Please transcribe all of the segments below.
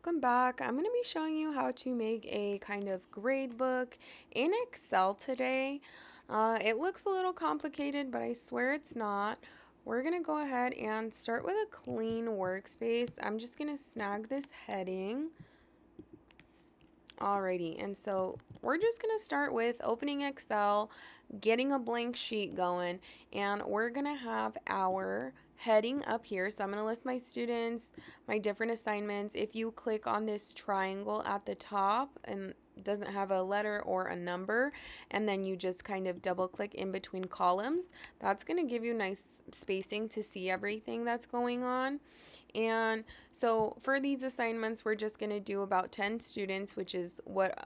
welcome back. I'm going to be showing you how to make a kind of grade book in Excel today. It looks a little complicated, but I swear it's not. We're going to go ahead and start with a clean workspace. I'm just going to snag this heading. Alrighty, and so we're just going to start with opening Excel, getting a blank sheet going, and we're going to have our heading up here. So I'm going to list my students, my different assignments. If you click on this triangle at the top and doesn't have a letter or a number, and then you just kind of double click in between columns, that's going to give you nice spacing to see everything that's going on. And so for these assignments, we're just going to do about 10 students, which is what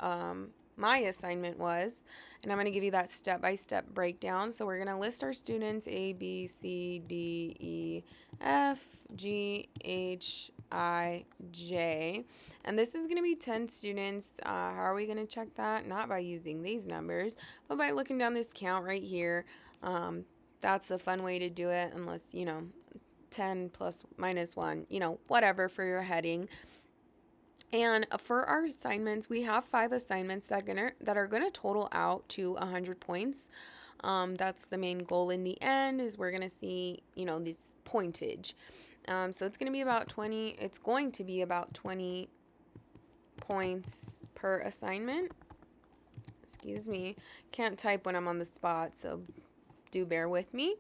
my assignment was. And I'm going to give you that step-by-step breakdown. So we're going to list our students A, B, C, D, E, F, G, H, I, J. And this is going to be 10 students. How are we going to check that? Not by using these numbers, but by looking down this count right here. That's a fun way to do it, unless, 10 plus minus 1, whatever for your heading. And for our assignments, we have 5 assignments that are gonna total out to 100 points. That's the main goal in the end, is we're gonna see, this pointage. So it's going to be about 20 points per assignment. Excuse me, can't type when I'm on the spot, so do bear with me.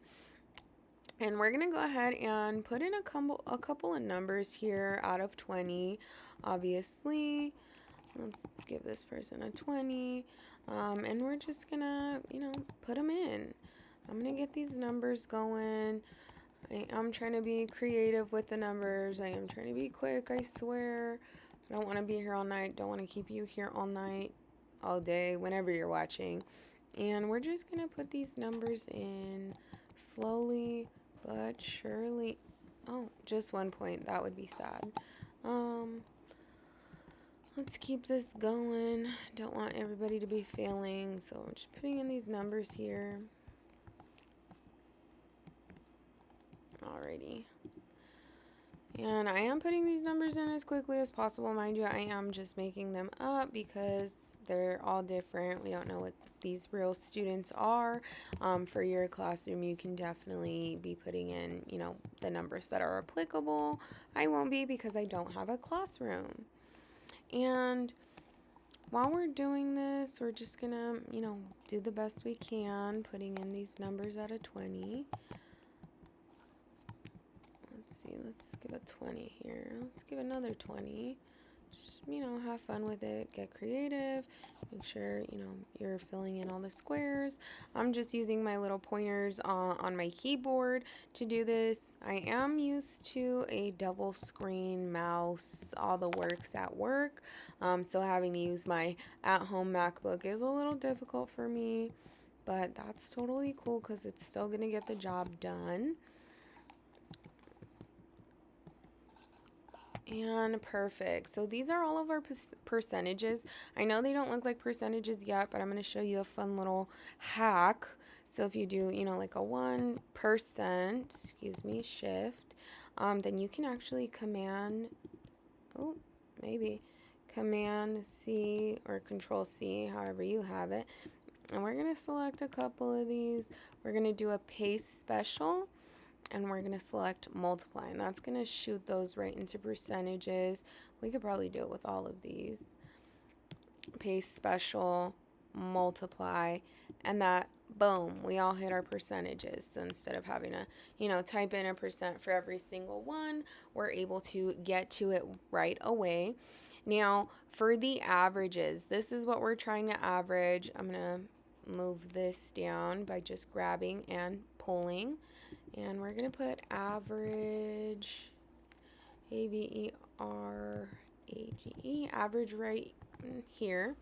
And we're going to go ahead and put in a couple of numbers here out of 20. Obviously, let's give this person a 20. And we're just going to, put them in. I'm going to get these numbers going. I'm trying to be creative with the numbers. I am trying to be quick, I swear. I don't want to be here all night. Don't want to keep you here all night, all day, whenever you're watching. And we're just going to put these numbers in slowly but surely. Oh, just 1 point. That would be sad. Let's keep this going. Don't want everybody to be failing, so I'm just putting in these numbers here. Alrighty. And I am putting these numbers in as quickly as possible. Mind you, I am just making them up because they're all different. We don't know what these real students are. For your classroom, you can definitely be putting in, the numbers that are applicable. I won't be because I don't have a classroom. And while we're doing this, we're just gonna, do the best we can, putting in these numbers out of 20. Let's give a 20 here. Let's give another 20. Just, have fun with it. Get creative. Make sure, you're filling in all the squares. I'm just using my little pointers on my keyboard to do this. I am used to a double screen mouse, all the works at work. So having to use my at-home MacBook is a little difficult for me. But that's totally cool because it's still going to get the job done. And perfect. So these are all of our percentages. I know they don't look like percentages yet, but I'm going to show you a fun little hack. So if you do, like a 1%, shift, then you can actually Command C or Control C, however you have it. And we're going to select a couple of these. We're going to do a paste special. And we're going to select multiply, and that's going to shoot those right into percentages. We could probably do it with all of these. Paste special, multiply, and that, boom, we all hit our percentages. So instead of having to, type in a percent for every single one, we're able to get to it right away. Now, for the averages, this is what we're trying to average. I'm going to move this down by just grabbing and pulling. And we're going to put average, AVERAGE, average right here.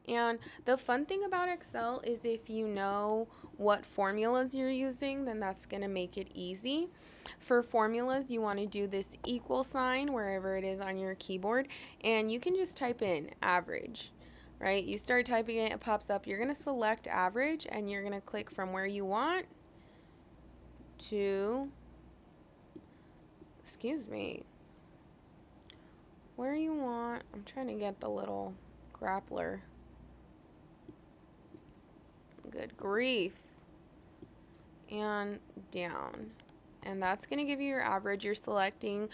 And the fun thing about Excel is if you know what formulas you're using, then that's going to make it easy. For formulas, you want to do this equal sign wherever it is on your keyboard, and you can just type in average. Right? You start typing it, it pops up. You're going to select average, and you're going to click from where you want to, where you want I'm trying to get the little grappler. Good grief. And down. And that's going to give you your average. You're selecting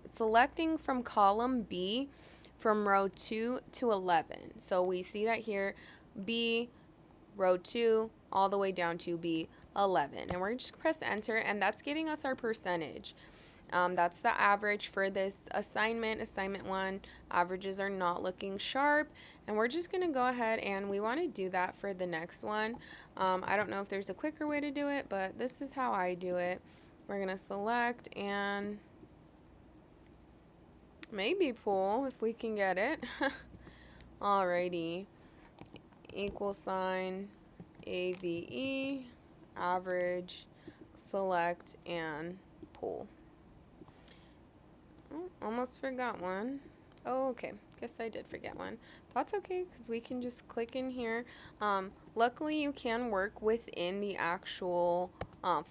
selecting from column B from row 2 to 11. So we see that here, B, row 2, all the way down to B11. And we're just press enter, and that's giving us our percentage. That's the average for this assignment. Assignment 1, averages are not looking sharp. And we're just going to go ahead and we want to do that for the next one. I don't know if there's a quicker way to do it, but this is how I do it. We're going to select and maybe pull if we can get it. Alrighty. Equal sign, AVE, average, select, and pull. Oh, almost forgot one. Oh, okay. Guess I did forget one. That's okay because we can just click in here. Luckily, you can work within the actual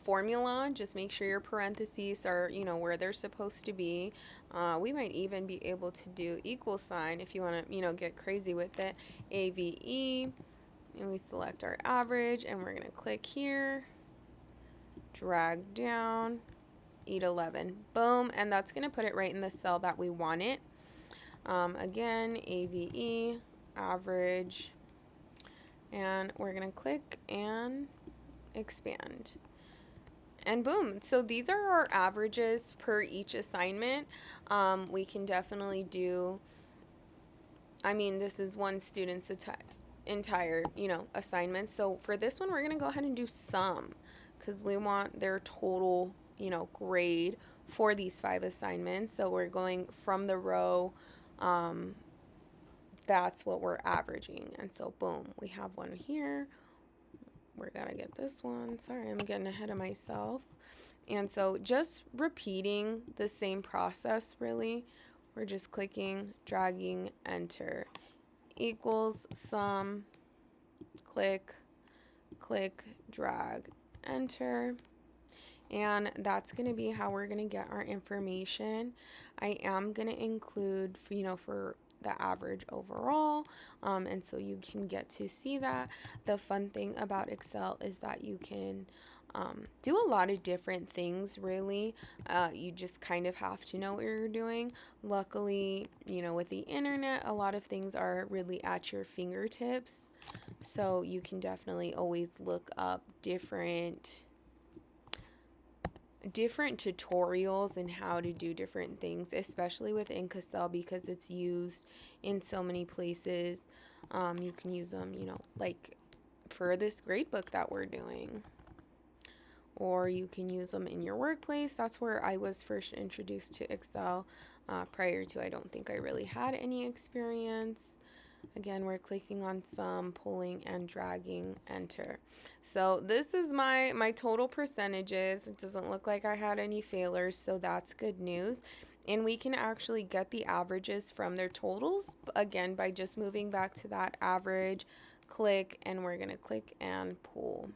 formula. Just make sure your parentheses are, where they're supposed to be. We might even be able to do equal sign if you want to, get crazy with it. AVE, and we select our average, and we're going to click here, drag down, 11. Boom, and that's going to put it right in the cell that we want it. Again, AVE, average, and we're going to click and expand. And boom, so these are our averages per each assignment. We can definitely do, this is one student's entire, assignment. So for this one, we're going to go ahead and do sum because we want their total grade for these 5 assignments. So we're going from the row, that's what we're averaging. And so boom, we have one here. We're gonna get this one. Sorry, I'm getting ahead of myself. And so just repeating the same process, really. We're just clicking, dragging, enter. Equals sum, click, click, drag, enter. And that's going to be how we're going to get our information. I am going to include, for the average overall, and so you can get to see that. The fun thing about Excel is that you can do a lot of different things, really. You just kind of have to know what you're doing. Luckily, with the internet, a lot of things are really at your fingertips, so you can definitely always look up different tutorials and how to do different things, especially with Excel because it's used in so many places. You can use them, like for this gradebook that we're doing, or you can use them in your workplace. That's where I was first introduced to Excel. Prior to, I don't think I really had any experience. Again, we're clicking on sum, pulling, and dragging, enter. So this is my total percentages. It doesn't look like I had any failures, so that's good news. And we can actually get the averages from their totals, again, by just moving back to that average, click, and we're going to click and pull.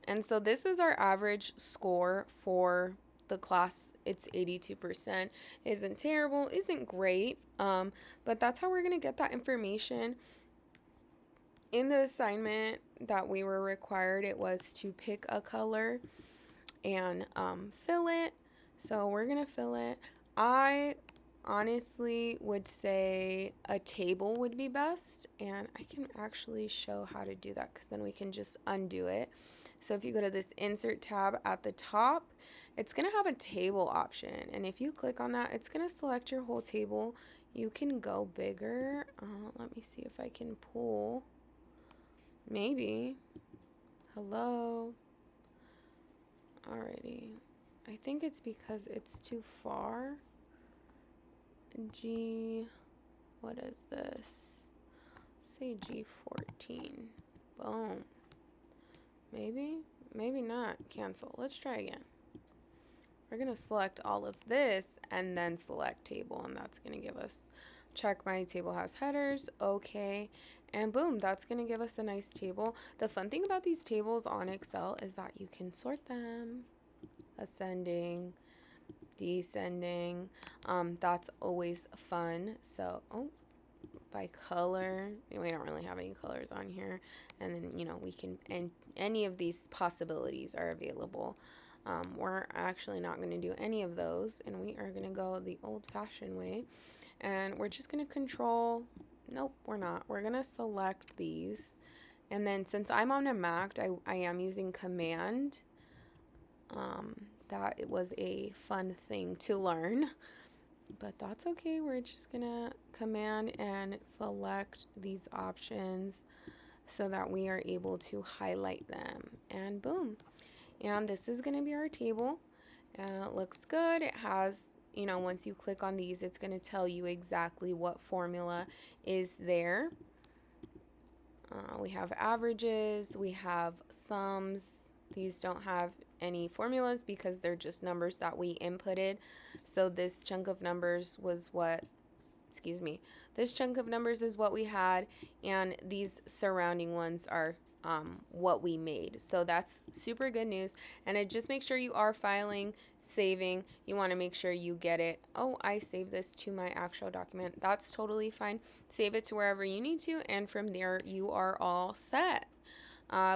And so this is our average score for the class. It's 82%. Isn't terrible, isn't great, but that's how we're going to get that information. In the assignment that we were required, it was to pick a color and fill it. So we're going to fill it. I honestly would say a table would be best, and I can actually show how to do that because then we can just undo it. So if you go to this insert tab at the top, it's going to have a table option, and if you click on that, it's going to select your whole table. You can go bigger. Let me see if I can pull. Maybe. Hello. Alrighty. I think it's because it's too far. What is this? Say G14. Boom. Maybe not. Cancel. Let's try again. We're going to select all of this and then select table, and that's going to give us, check my table has headers, okay, and boom, that's going to give us a nice table. The fun thing about these tables on Excel is that you can sort them, ascending, descending. That's always fun. So, oh, by color, we don't really have any colors on here. And then, we can, and any of these possibilities are available. We're actually not going to do any of those, and we are going to go the old-fashioned way. And we're just going to control, nope, we're not. We're going to select these. And then since I'm on a Mac, I am using Command. That it was a fun thing to learn, but that's okay. We're just gonna Command and select these options so that we are able to highlight them, and boom. And this is gonna be our table. It looks good. It has, once you click on these, it's gonna tell you exactly what formula is there. We have averages, we have sums. These don't have any formulas because they're just numbers that we inputted. So this chunk of numbers was what, this chunk of numbers is what we had, and these surrounding ones are what we made. So that's super good news. And it just make sure you are filing, saving. You want to make sure you get it. Oh, I saved this to my actual document. That's totally fine. Save it to wherever you need to, and from there you are all set.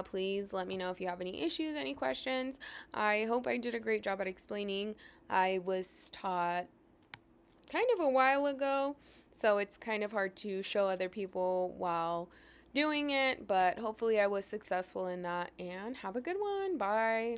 Please let me know if you have any issues, any questions. I hope I did a great job at explaining. I was taught kind of a while ago, so it's kind of hard to show other people while doing it, but hopefully I was successful in that. And have a good one. Bye.